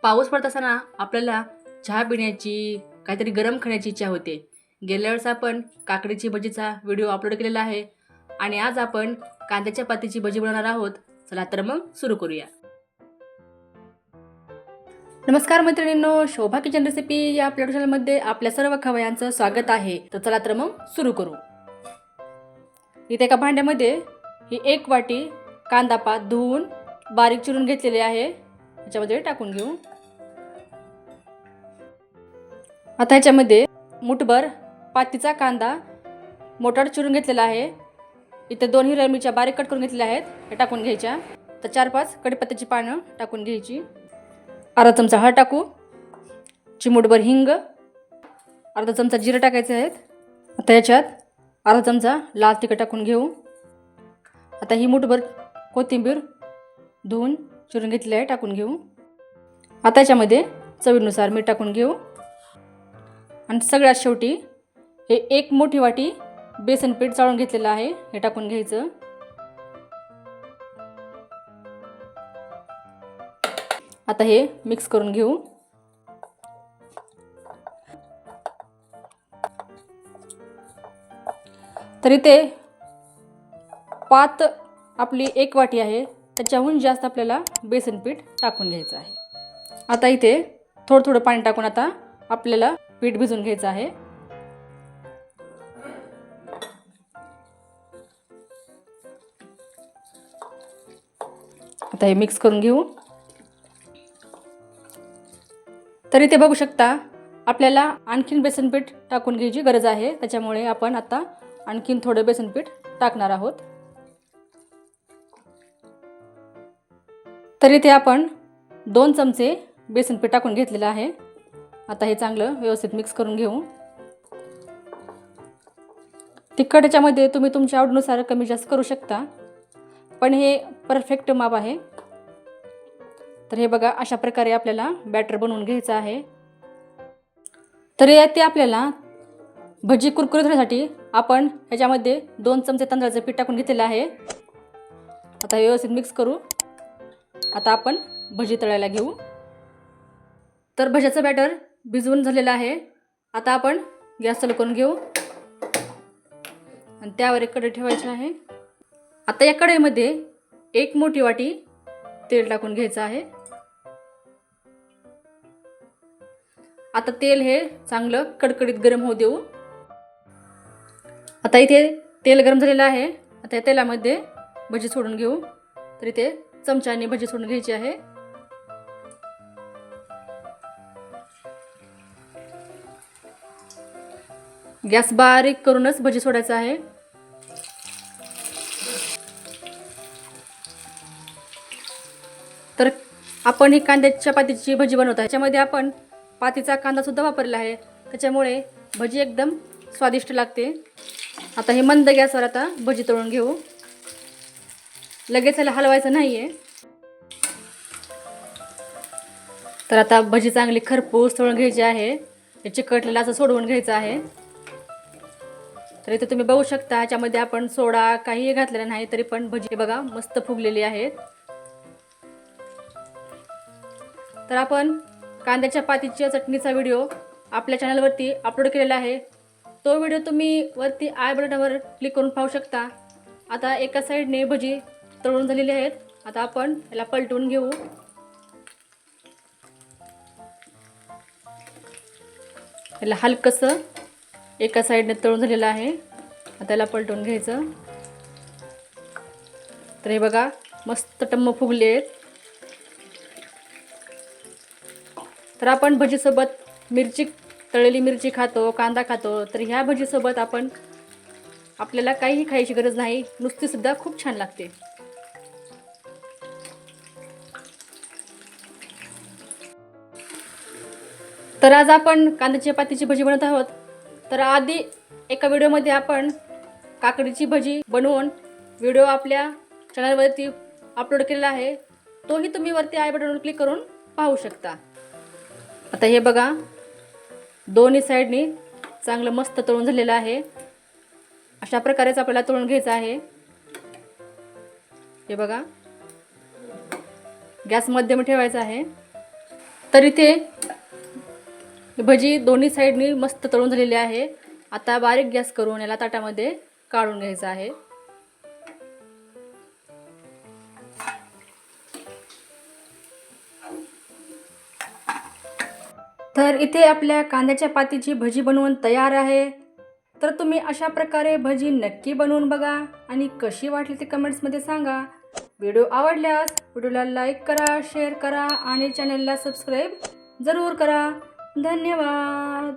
पाऊस पडत असताना आपल्याला चहा पिण्याची, काहीतरी गरम खाण्याची इच्छा होते. गेल्या वेळेस आपण काकडीची भजीचा व्हिडिओ अपलोड केलेला आहे आणि आज आपण कांद्याच्या पातीची भजी बनवणार आहोत. चला तर मग सुरू करूया. नमस्कार मैत्रिणींनो, शोभा किचन रेसिपी या आपल्या चॅनलमध्ये आपल्या सर्व खवयांचं स्वागत आहे. तर चला तर मग सुरू करू. इथे एका भांड्यामध्ये ही 1 वाटी कांदा पात धुवून बारीक चिरून घेतलेले आहे. याच्यामध्ये टाकून घेऊ. आता ह्याच्यामध्ये मुठभर पातीचा कांदा मोठाड चिरून घेतलेला आहे. इथे 2 हिरव्या मिरच्या बारीक कट करून घेतलेल्या आहेत, हे टाकून घ्यायच्या. तर 4-5 कढीपत्त्याची पानं टाकून घ्यायची. अर्धा चमचा हळद टाकू, चिमूटभर हिंग, अर्धा चमचा जिरं टाकायचे आहेत. आता याच्यात अर्धा चमचा लाल तिखट टाकून घेऊ. आता ही मुठभर कोथिंबीर धुवून चिरून घेतली आहे, टाकून घेऊ. आता याच्यामध्ये चवीनुसार मीठ टाकून घेऊ आणि सगळ्यात शेवटी हे 1 मोठी वाटी बेसन पीठ चाळून घेतलेलं आहे, हे टाकून घ्यायचं. आता हे मिक्स करून घेऊ. तर इथे पात आपली 1 वाटी आहे, त्याच्याहून जास्त आपल्याला बेसन पीठ टाकून घ्यायचं आहे. आता इथे थोडं थोडं पाणी टाकून आता आपल्याला पीठ भिजवून घ्यायचं आहे. आता हे मिक्स करून घेऊ. तर इथे बघू शकता आपल्याला आणखीन बेसन पीठ टाकून घ्यायची गरज आहे, त्याच्यामुळे आपण आता आणखीन थोडं बेसन पीठ टाकणार आहोत. तर इथे आपण 2 चमचे बेसन पीठ टाकून घेतलेलं आहे. आता हे चांगलं व्यवस्थित मिक्स करून घेऊ. तिखट याच्यामध्ये तुम्ही तुमच्या आवडीनुसार कमी जास्त करू शकता, पण हे परफेक्ट माप आहे. तर हे बघा, अशा प्रकारे आपल्याला बॅटर बनवून घ्यायचं आहे. तर यात आपल्याला भजी कुरकुरीत होण्यासाठी आपण ह्याच्यामध्ये 2 चमचे तांदळाचं पीठ टाकून घेतलेलं आहे. आता व्यवस्थित मिक्स करू. आता आपण भजी तळायला घेऊ. तर भज्याचं बॅटर भिजवून झालेलं आहे. आता आपण गॅस चालू करून घेऊ आणि त्यावर एक कढई ठेवायची आहे. आता या कढईमध्ये 1 मोठी वाटी तेल टाकून घ्यायचं आहे. आता तेल हे चांगलं कडकडीत गरम होऊ देऊ. आता इथे तेल गरम झालेलं आहे. आता या तेलामध्ये भजी सोडून घेऊ. तर इथे चमच्याने भजी सोडून घ्यायची आहे. गॅस बारीक करूनच भजी सोडायचं आहे. तर आपण ही कांद्याच्या पातीची भजी बनवतो. त्याच्यामध्ये आपण पातीचा कांदा सुद्धा वापरला आहे, त्याच्यामुळे भजी एकदम स्वादिष्ट लागते. आता हे मंद गॅसवर आता भजी तळून घेऊ. लगेच याला हलवायचं नाहीये. तर आता भजी चांगली खरपूस तळून घ्यायची आहे. हे चिकटलेलं असं सोडवून घ्यायचं आहे. तर इथे तुम्ही बघू शकता, याच्यामध्ये आपण सोडा काहीही घातलेला नाही, तरी पण भजी बघा मस्त फुगलेली आहेत. तर आपण कांद्याच्या पातीच्या चटणीचा व्हिडिओ आपल्या चॅनलवरती अपलोड केलेला आहे. तो व्हिडिओ तुम्ही वरती आय बटनावर क्लिक करून पाहू शकता. आता एका साईडने भजी तळून झालेली आहेत. आता आपण याला पलटवून घेऊ. याला हलकंसं एका साईडने तळून झालेलं आहे. आता याला पलटवून घ्यायचं. तर हे बघा मस्त टम्म फुगले आहेत. तर आपण भजीसोबत तळलेली मिरची खातो, कांदा खातो. तर ह्या भजीसोबत आपल्याला काहीही खायची गरज नाही, नुसती सुद्धा खूप छान लागते. तर आज आपण कांद्याच्या पातीची भजी बनवत आहोत. तर आधी एका व्हिडिओमध्ये आपण काकडीची भजी बनवून व्हिडिओ आपल्या चॅनलवरती अपलोड केलेला आहे. तोही तुम्ही वरती आय बटनवर क्लिक करून पाहू शकता. आता हे बघा, दोन्ही साईडनी चांगलं मस्त तळून झालेलं आहे. अशा प्रकारेच आपल्याला तळून घ्यायचं आहे. हे बघा, गॅस मध्यम ठेवायचा आहे. तर इथे भजी दोन्ही साईडनी मस्त तळून झालेली आहे. आता बारीक गॅस करून याला ताटामध्ये काढून घ्यायचं आहे. तर इथे आपल्या कांद्याच्या पातीची भजी बनवून तयार आहे. तर तुम्ही अशा प्रकारे भजी नक्की बनवून बघा आणि कशी वाटली ते कमेंट्समध्ये सांगा. व्हिडिओ आवडल्यास व्हिडिओला लाईक करा, शेअर करा आणि चॅनलला सबस्क्राईब जरूर करा. धन्यवाद.